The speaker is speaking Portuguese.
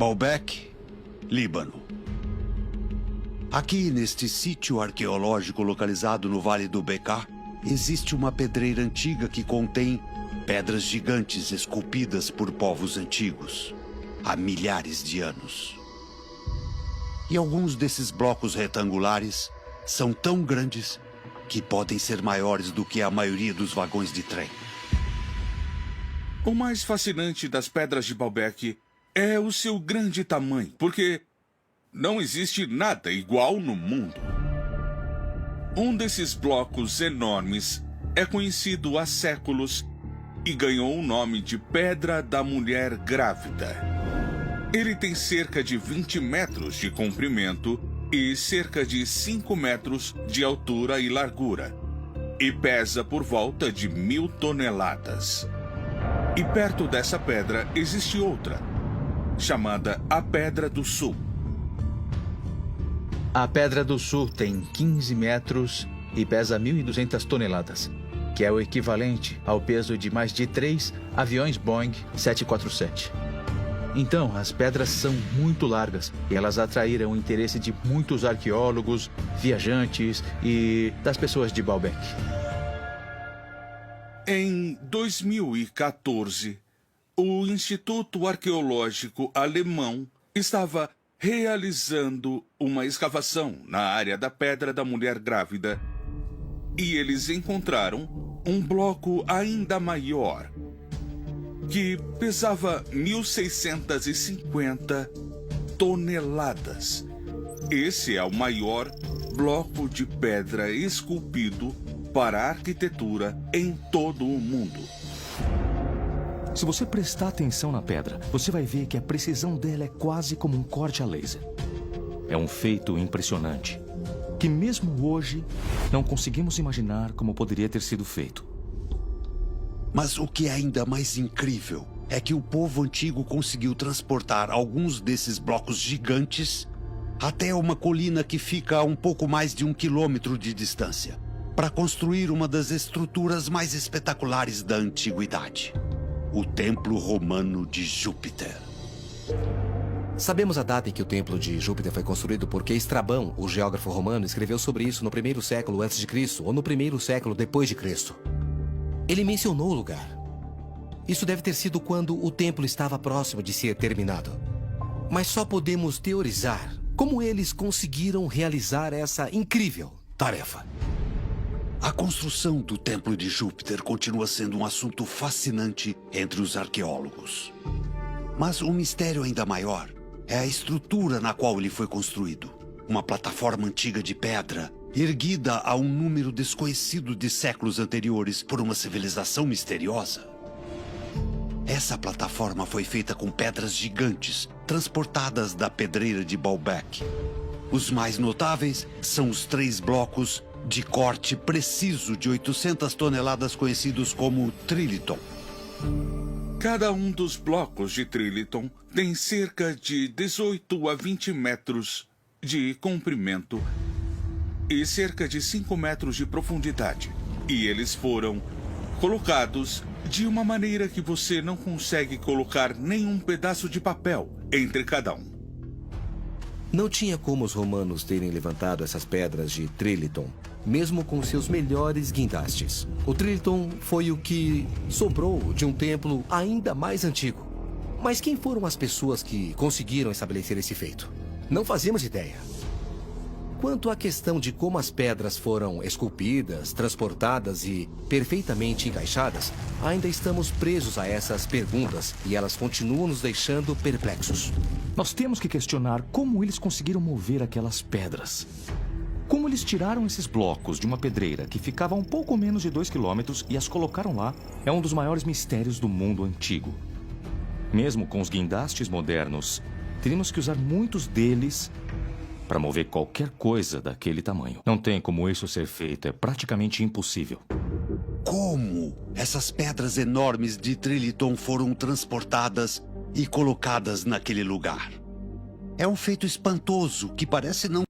Baalbek, Líbano. Aqui, neste sítio arqueológico localizado no Vale do Bekaa, existe uma pedreira antiga que contém pedras gigantes esculpidas por povos antigos, há milhares de anos. E alguns desses blocos retangulares são tão grandes que podem ser maiores do que a maioria dos vagões de trem. O mais fascinante das pedras de Baalbek é o seu grande tamanho, porque não existe nada igual no mundo. Um desses blocos enormes é conhecido há séculos e ganhou o nome de Pedra da Mulher Grávida. Ele tem cerca de 20 metros de comprimento e cerca de 5 metros de altura e largura, e pesa por volta de 1.000 toneladas. E perto dessa pedra existe outra, chamada a Pedra do Sul. A Pedra do Sul tem 15 metros e pesa 1.200 toneladas, que é o equivalente ao peso de mais de 3 aviões Boeing 747. Então, as pedras são muito largas e elas atraíram o interesse de muitos arqueólogos, viajantes e das pessoas de Baalbek. Em 2014, o Instituto Arqueológico Alemão estava realizando uma escavação na área da Pedra da Mulher Grávida e eles encontraram um bloco ainda maior, que pesava 1.650 toneladas. Esse é o maior bloco de pedra esculpido para a arquitetura em todo o mundo. Se você prestar atenção na pedra, você vai ver que a precisão dela é quase como um corte a laser. É um feito impressionante, que mesmo hoje não conseguimos imaginar como poderia ter sido feito. Mas o que é ainda mais incrível é que o povo antigo conseguiu transportar alguns desses blocos gigantes até uma colina que fica a um pouco mais de 1 quilômetro de distância, para construir uma das estruturas mais espetaculares da antiguidade: o Templo Romano de Júpiter. Sabemos a data em que o Templo de Júpiter foi construído porque Estrabão, o geógrafo romano, escreveu sobre isso no 1º século a.C. ou no 1º século depois de Cristo. Ele mencionou o lugar. Isso deve ter sido quando o templo estava próximo de ser terminado. Mas só podemos teorizar como eles conseguiram realizar essa incrível tarefa. A construção do Templo de Júpiter continua sendo um assunto fascinante entre os arqueólogos. Mas um mistério ainda maior é a estrutura na qual ele foi construído. Uma plataforma antiga de pedra, erguida a um número desconhecido de séculos anteriores por uma civilização misteriosa. Essa plataforma foi feita com pedras gigantes, transportadas da pedreira de Baalbek. Os mais notáveis são os 3 blocos de corte preciso de 800 toneladas conhecidos como trilithon. Cada um dos blocos de trilithon tem cerca de 18 a 20 metros de comprimento e cerca de 5 metros de profundidade. E eles foram colocados de uma maneira que você não consegue colocar nenhum pedaço de papel entre cada um. Não tinha como os romanos terem levantado essas pedras de trilithon, mesmo com seus melhores guindastes. O trilithon foi o que sobrou de um templo ainda mais antigo. Mas quem foram as pessoas que conseguiram estabelecer esse feito? Não fazemos ideia. Quanto à questão de como as pedras foram esculpidas, transportadas e perfeitamente encaixadas, ainda estamos presos a essas perguntas e elas continuam nos deixando perplexos. Nós temos que questionar como eles conseguiram mover aquelas pedras. Como eles tiraram esses blocos de uma pedreira que ficava a um pouco menos de 2 quilômetros e as colocaram lá é um dos maiores mistérios do mundo antigo. Mesmo com os guindastes modernos, teríamos que usar muitos deles para mover qualquer coisa daquele tamanho. Não tem como isso ser feito, é praticamente impossível. Como essas pedras enormes de trilithon foram transportadas e colocadas naquele lugar? É um feito espantoso que parece não